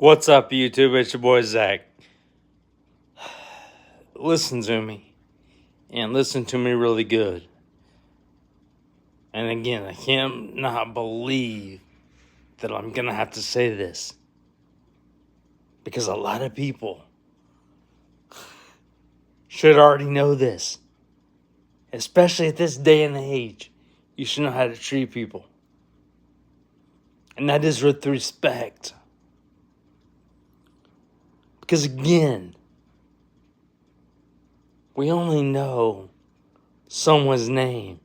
What's up, YouTube? It's your boy Zach. Listen to me, and listen to me really good. And again, I can't not believe that I'm gonna have to say this because a lot of people should already know this, especially at this day and age. You should know how to treat people, and that is with respect. Because again, we only know someone's name.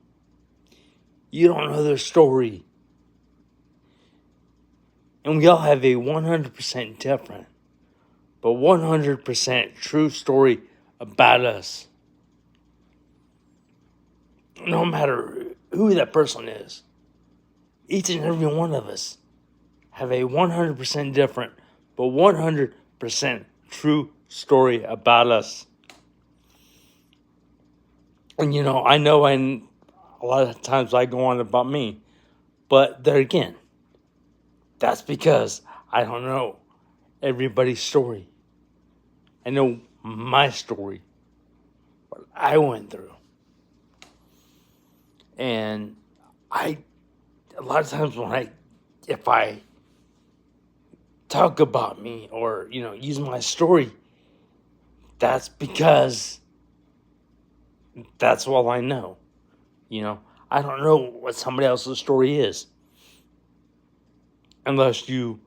You don't know their story. And we all have a 100% different, but 100% true story about us. No matter who that person is, each and every one of us have a 100% different, but 100% true story about us. And I know a lot of times I go on about me, but there again, that's because I don't know everybody's story. I know my story, what I went through. And a lot of times if I talk about me or, use my story, that's because that's all I know. I don't know what somebody else's story is. Unless you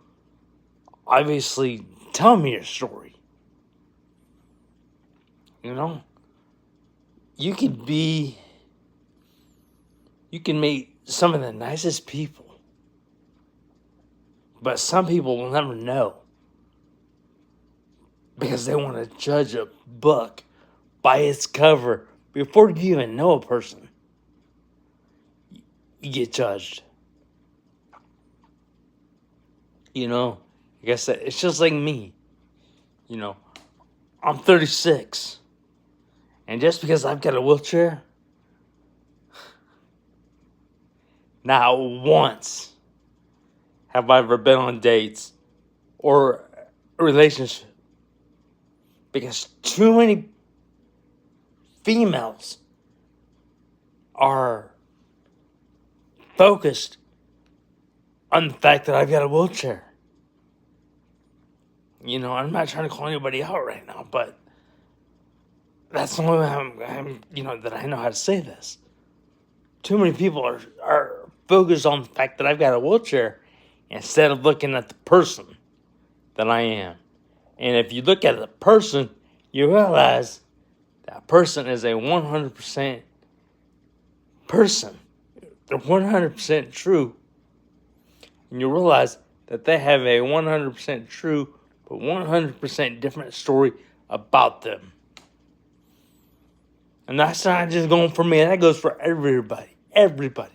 obviously tell me your story. You can meet some of the nicest people, but some people will never know because they want to judge a book by its cover before you even know a person. You get judged. I guess that it's just like me. I'm 36, and just because I've got a wheelchair, not once have I ever been on dates or a relationship because too many females are focused on the fact that I've got a wheelchair. I'm not trying to call anybody out right now, but that's the only way that I know how to say this. Too many people are focused on the fact that I've got a wheelchair instead of looking at the person that I am. And if you look at the person, you realize that person is a 100% person. They're 100% true. And you realize that they have a 100% true, but 100% different story about them. And that's not just going for me. That goes for everybody. Everybody.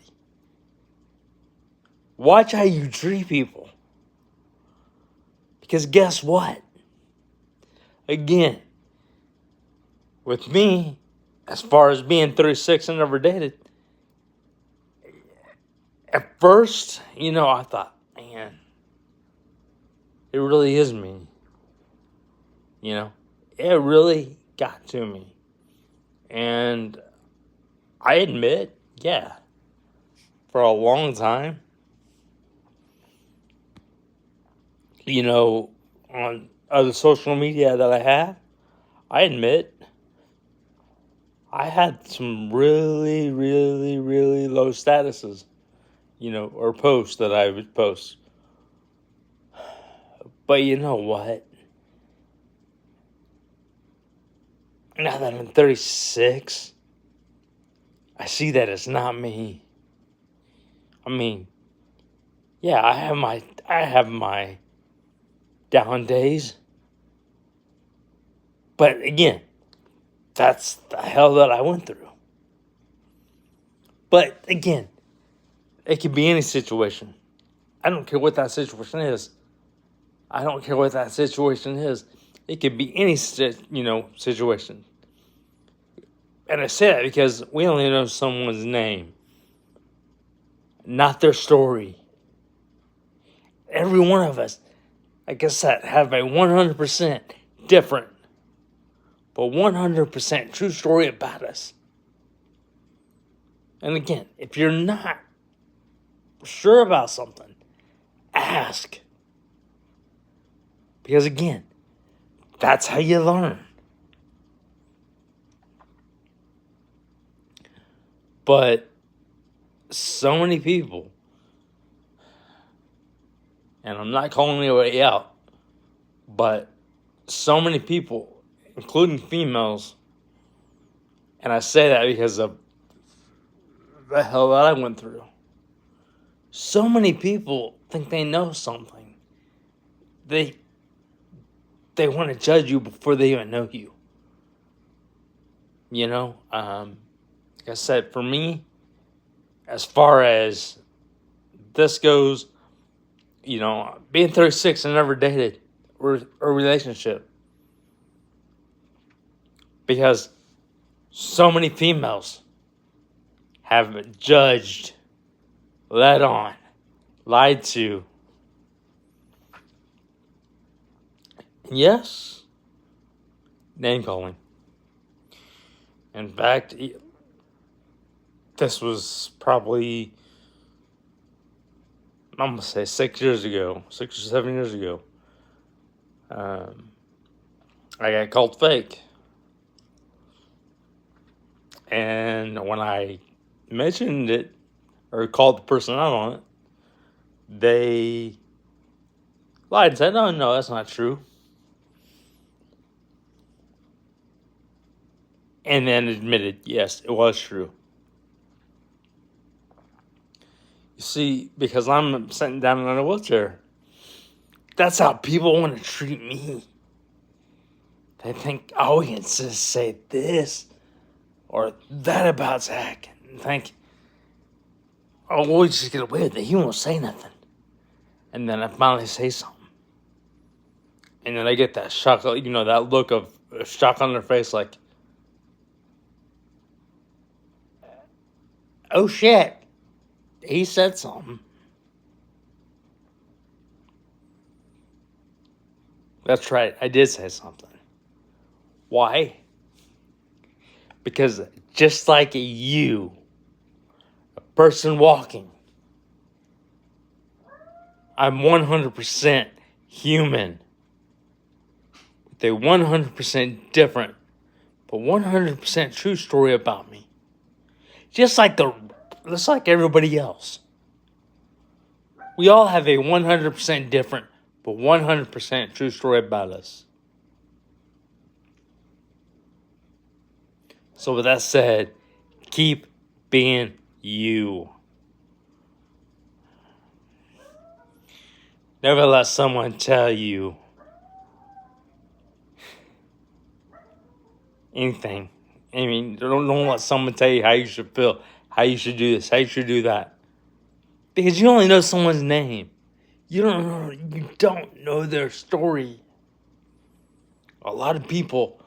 Watch how you treat people. Because guess what? Again, with me, as far as being 36 and never dated, at first, I thought, man, it really is me. It really got to me. And I admit, yeah, for a long time, on other social media that I have, I admit I had some really, really, really low statuses, or posts that I would post. But you know what? Now that I'm 36, I see that it's not me. I mean, yeah, I have my down days. But again, that's the hell that I went through. But again, it could be any situation. I don't care what that situation is. It could be any, situation. And I say that because we only know someone's name, not their story. Every one of us like I said, have a 100% different, but 100% true story about us. And again, if you're not sure about something, ask. Because again, that's how you learn. But so many people, and I'm not calling anybody out, but so many people, including females, and I say that because of the hell that I went through. So many people think they know something. They want to judge you before they even know you. You know, like I said, for me, as far as this goes, you know, being 36 and never dated a relationship. Because so many females have been judged, led on, lied to. Yes, name calling. In fact, this was probably, I'm going to say 6 years ago, 6 or 7 years ago. I got called fake. And when I mentioned it, or called the person out on it, they lied and said, no, that's not true. And then admitted, yes, it was true. You see, because I'm sitting down in a wheelchair, that's how people want to treat me. They think, oh, he can just say this or that about Zach. And think, oh, we'll just get away with it. He won't say nothing. And then I finally say something. And then I get that shock, you know, that look of shock on their face like, oh shit, he said something. That's right, I did say something. Why? Because just like you, a person walking, I'm 100% human. With a 100% different, but 100% true story about me. Just like everybody else. We all have a 100% different, but 100% true story about us. So with that said, keep being you. Never let someone tell you anything. I mean, don't let someone tell you how you should feel, how you should do this, how you should do that. Because you only know someone's name. You don't know their story. A lot of people,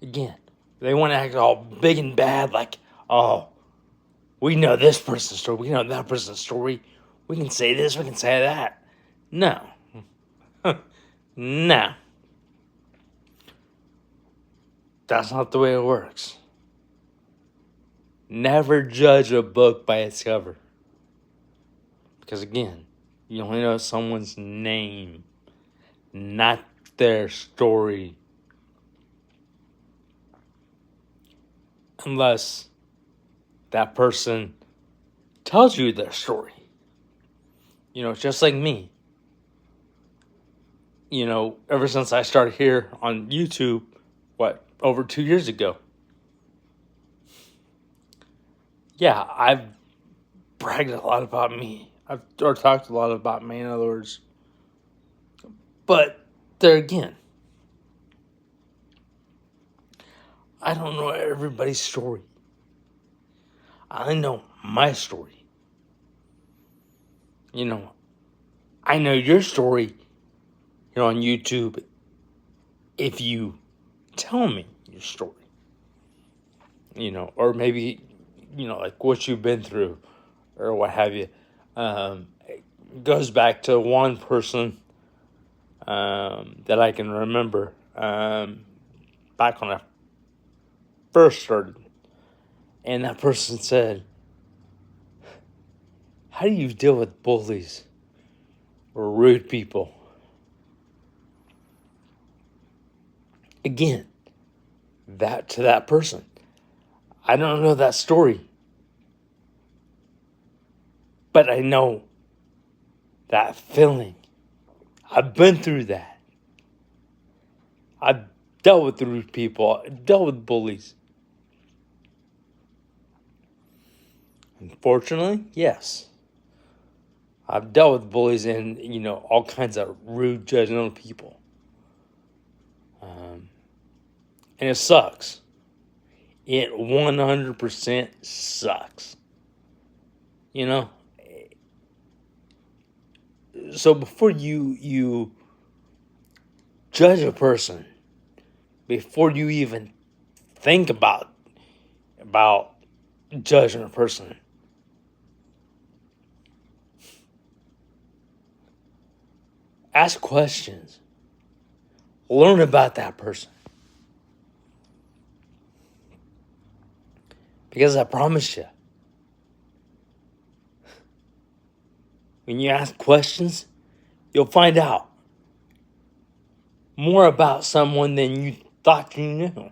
again, they want to act all big and bad, like, oh, we know this person's story, we know that person's story. We can say this, we can say that. No. No. That's not the way it works. Never judge a book by its cover. Because again, you only know someone's name, not their story. Unless that person tells you their story. You know, just like me. You know, ever since I started here on YouTube, over 2 years ago. Yeah, I've bragged a lot about me. Or talked a lot about me, in other words. But there again, I don't know everybody's story. I know my story. You know, I know your story here on YouTube if you tell me your story. You know, or maybe, you know, like what you've been through or what have you. It goes back to one person that I can remember back when I first started. And that person said, "How do you deal with bullies or rude people?" Again, that to that person. I don't know that story, but I know that feeling. I've been through that. I've dealt with rude people, I've dealt with bullies. Unfortunately, yes. I've dealt with bullies and, all kinds of rude, judgmental people. And it sucks. It 100% sucks. So before you judge a person, before you even think about judging a person, ask questions. Learn about that person. Because I promise you, when you ask questions, you'll find out more about someone than you thought you knew.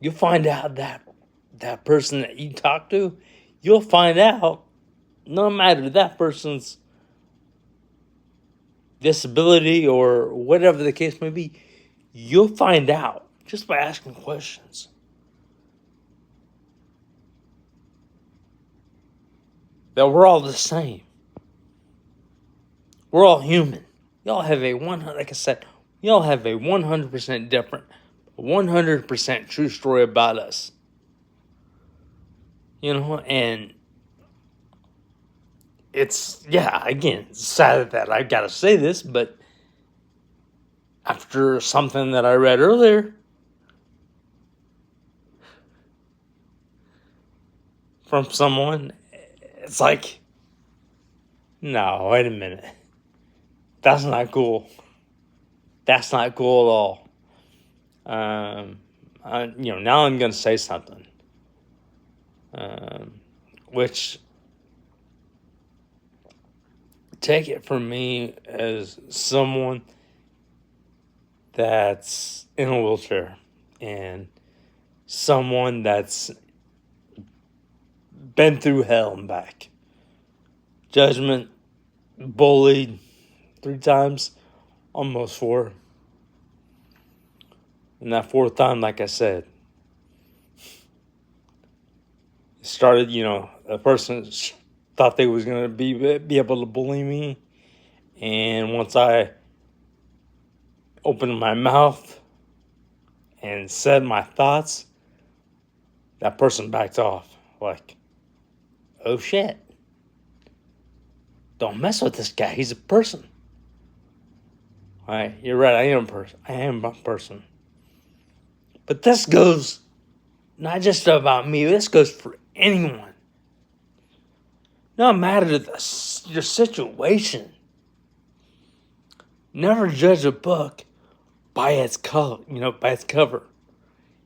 You'll find out that person that you talk to, you'll find out, no matter that person's disability or whatever the case may be, you'll find out just by asking questions. That we're all the same. We're all human. Y'all have like I said, y'all have a 100% different, 100% true story about us. And it's sad that I gotta say this, but after something that I read earlier from someone, it's like, no, wait a minute. That's not cool. That's not cool at all. Now I'm going to say something. Which, take it from me as someone that's in a wheelchair and someone that's been through hell and back. Judgment, bullied 3 times, almost 4. And that 4th time, like I said, it started, a person thought they was going to be able to bully me. And once I opened my mouth and said my thoughts, that person backed off. Like, oh shit. Don't mess with this guy. He's a person. All right, you're right. I am a person. But this goes not just about me. This goes for anyone. No matter your situation. Never judge a book by its color. By its cover.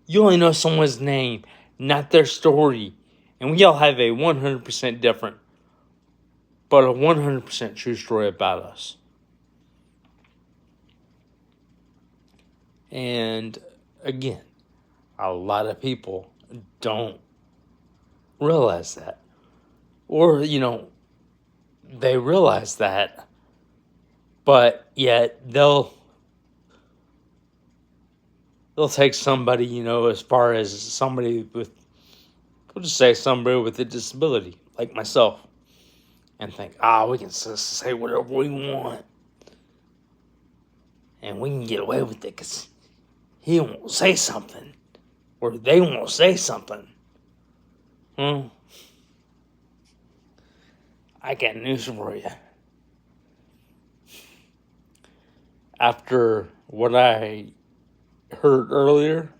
You only know someone's name, not their story. And we all have a 100% different, but a 100% true story about us. And again, a lot of people don't realize that. Or, they realize that, but yet they'll take somebody, as far as somebody with, we'll just say somebody with a disability, like myself, and think, we can say whatever we want. And we can get away with it because he won't say something. Or they won't say something. I got news for you. After what I heard earlier,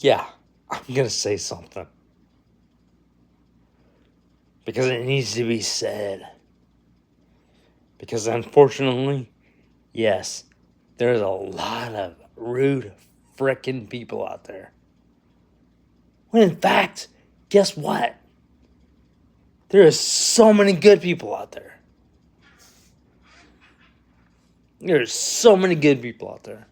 I'm going to say something. because it needs to be said. Because unfortunately, yes, there's a lot of rude frickin' people out there. When in fact, guess what? There are so many good people out there. There's so many good people out there.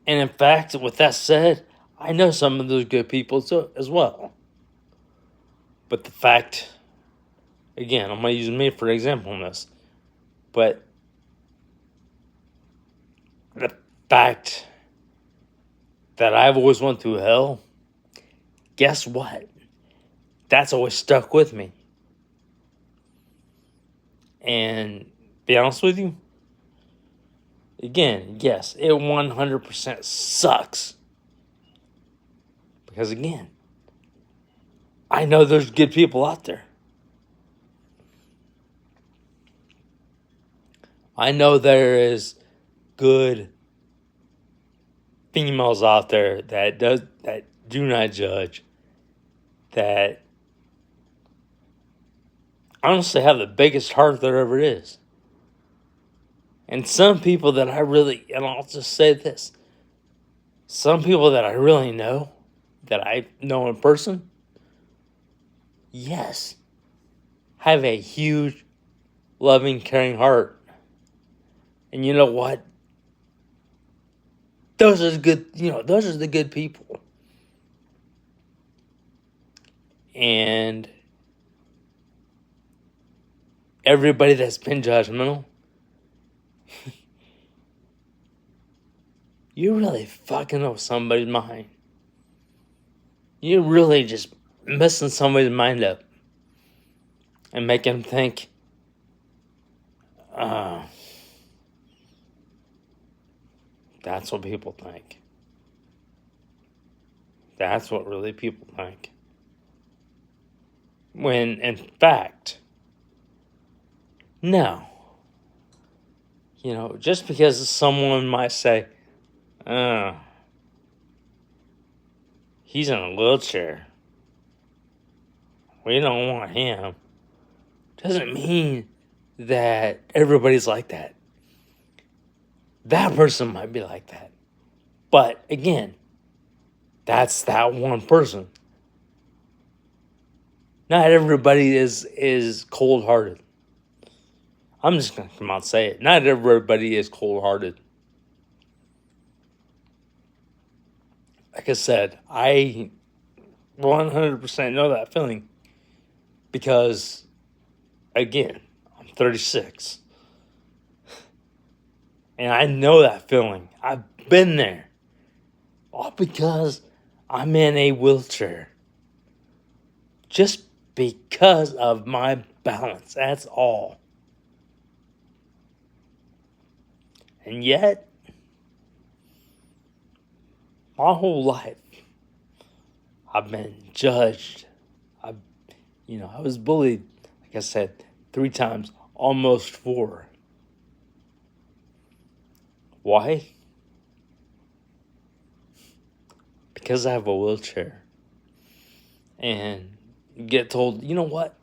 And in fact, with that said, I know some of those good people as well. But the fact, again, I'm going to use me for example in this. But the fact that I've always went through hell, guess what? That's always stuck with me. And be honest with you, again, yes, it 100% sucks. Because again, I know there's good people out there. I know there is good females out there that do not judge, that honestly have the biggest heart there ever is. And some people that I really, and I'll just say this, some people that I really know, that I know in person, yes, have a huge, loving, caring heart. And you know what? Those are the good people. And everybody that's been judgmental, you really fucking up somebody's mind. You're really just messing somebody's mind up and making them think, that's what people think. That's what really people think. When, in fact, no. You know, just because someone might say, he's in a wheelchair, we don't want him, doesn't mean that everybody's like that. That person might be like that. But again, that's that one person. Not everybody is cold-hearted. I'm just going to come out and say it. Not everybody is cold-hearted. Like I said, I 100% know that feeling. Because, again, I'm 36. And I know that feeling. I've been there. All because I'm in a wheelchair. Just because of my balance. That's all. And yet, my whole life, I've been judged. I was bullied, like I said, 3 times, almost 4. Why? Because I have a wheelchair. And you get told, you know what?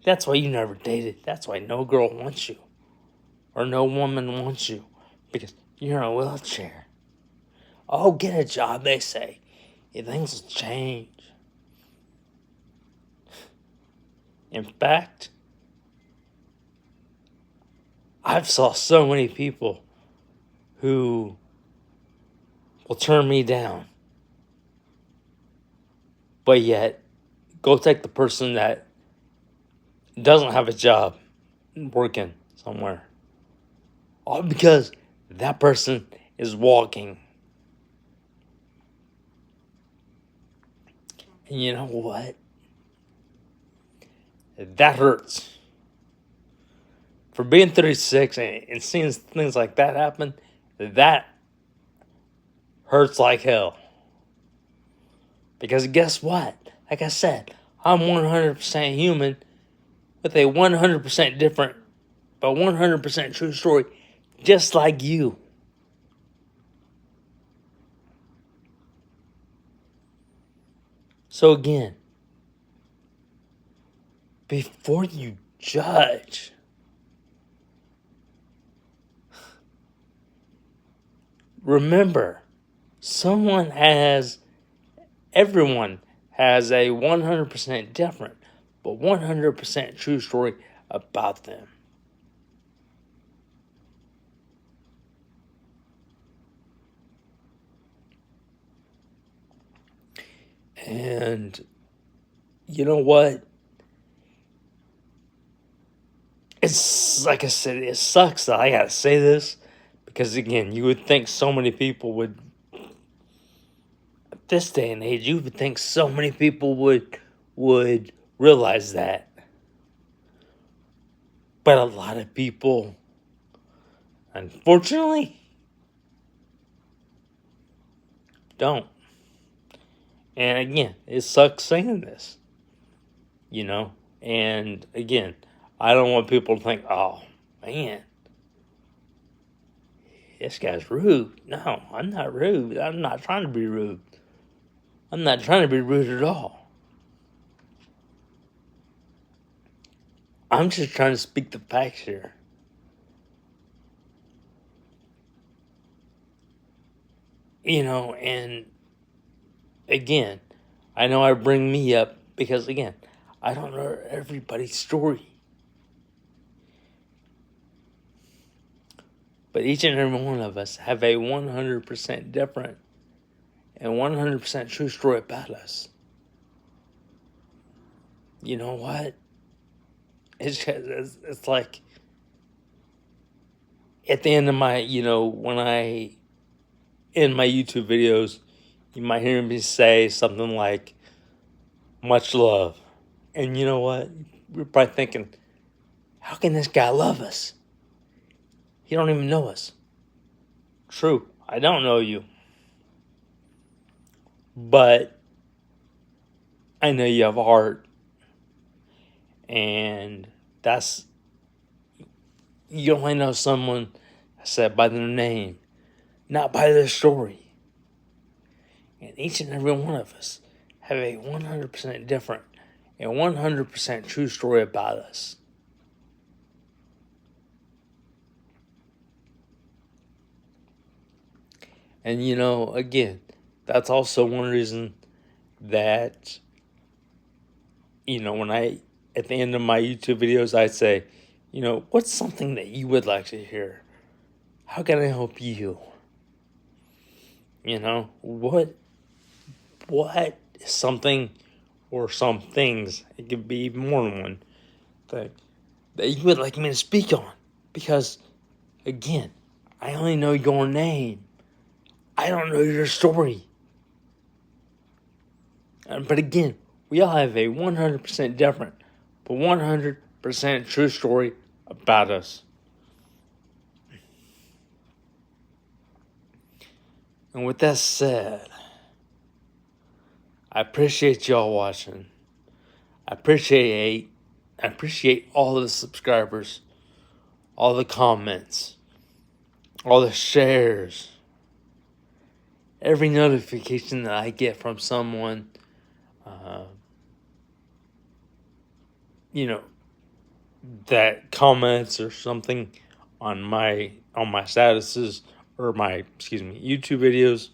That's why you never dated. That's why no girl wants you. Or no woman wants you. Because you're in a wheelchair. Oh, get a job, they say. Things will change. In fact, I've saw so many people who will turn me down. But yet, go take the person that doesn't have a job working somewhere. All because that person is walking. And you know what? That hurts. For being 36 and seeing things like that happen, that hurts like hell. Because guess what? Like I said, I'm 100% human with a 100% different, but 100% true story, just like you. So again, before you judge, remember, everyone has a 100% different, but 100% true story about them. And you know what? It's like I said, it sucks that I gotta say this because, again, you would think so many people would, at this day and age, you would think so many people would realize that. But a lot of people, unfortunately, don't. And again, it sucks saying this, you know? And again, I don't want people to think, oh, man, this guy's rude. No, I'm not rude. I'm not trying to be rude. I'm not trying to be rude at all. I'm just trying to speak the facts here. You know, and again, I know I bring me up because, again, I don't know everybody's story. But each and every one of us have a 100% different and 100% true story about us. You know what? It's like at the end of my, when I end my YouTube videos, you might hear me say something like, much love. And you know what? You're probably thinking, how can this guy love us? He don't even know us. True, I don't know you. But I know you have a heart. And you only know someone, I said, by their name, not by their story. And each and every one of us have a 100% different and 100% true story about us. And again, that's also one reason that, when at the end of my YouTube videos, I'd say, what's something that you would like to hear? How can I help you? What is something or some things, it could be more than one thing, that you would like me to speak on? Because, again, I only know your name. I don't know your story. But again, we all have a 100% different, but 100% true story about us. And with that said, I appreciate y'all watching. I appreciate all the subscribers, all the comments, all the shares, every notification that I get from someone, that comments or something on my statuses or my YouTube videos.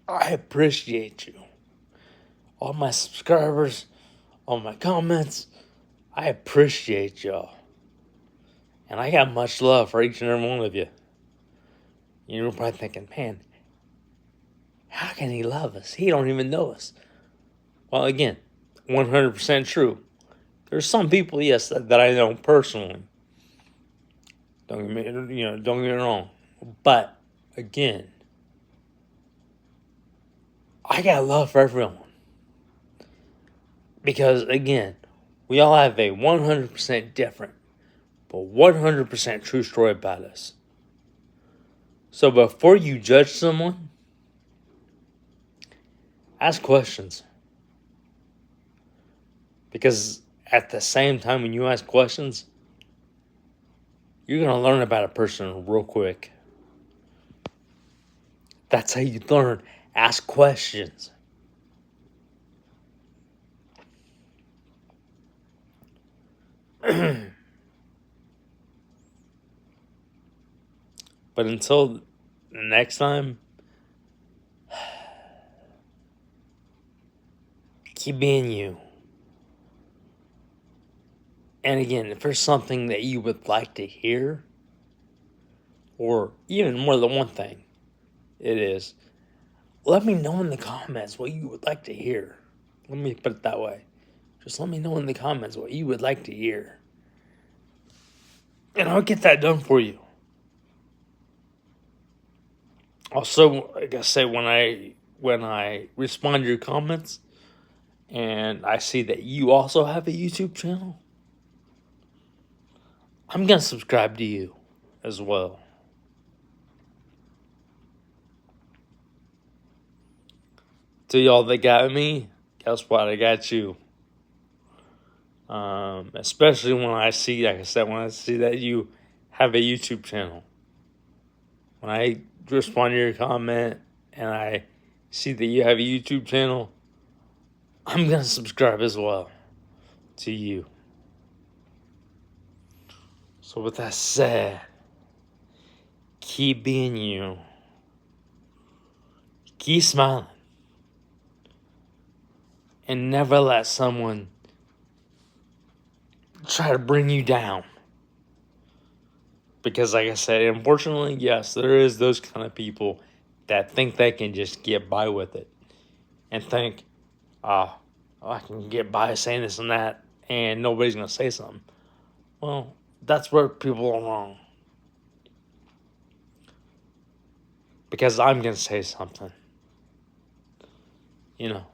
I appreciate you. All my subscribers, all my comments, I appreciate y'all. And I got much love for each and every one of you. You're probably thinking, man, how can he love us? He don't even know us. Well, again, 100% true. There's some people, yes, that I know personally. Don't get me wrong. But again, I got love for everyone. Because again, we all have a 100% different, but 100% true story about us. So before you judge someone, ask questions. Because at the same time, when you ask questions, you're going to learn about a person real quick. That's how you learn Ask questions. But until the next time, keep being you. And again, if there's something that you would like to hear, or even more than one thing, it is, let me know in the comments what you would like to hear. Let me put it that way. Just let me know in the comments what you would like to hear. And I'll get that done for you. Also, like I say, when I respond to your comments and I see that you also have a YouTube channel, I'm gonna subscribe to you as well. To y'all that got me, guess what? I got you. Especially when I see, like I said, when I see that you have a YouTube channel. When I respond to your comment and I see that you have a YouTube channel, I'm going to subscribe as well to you. So with that said, keep being you. Keep smiling. And never let someone try to bring you down. Because like I said, unfortunately, yes, there is those kind of people that think they can just get by with it. And think, I can get by saying this and that, and nobody's going to say something. Well, that's where people are wrong. Because I'm going to say something. You know,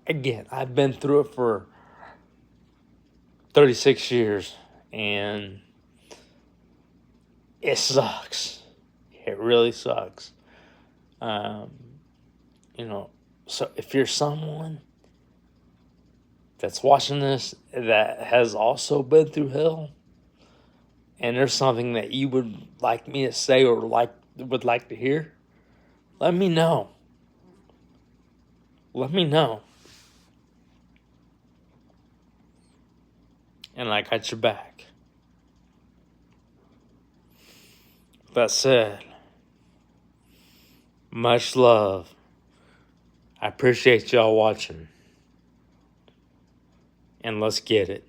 again, I've been through it for 36 years, and it sucks. It really sucks. You know, so if you're someone that's watching this that has also been through hell, and there's something that you would like me to say or would like to hear, let me know. Let me know. And I got your back. That said, much love. I appreciate y'all watching. And let's get it.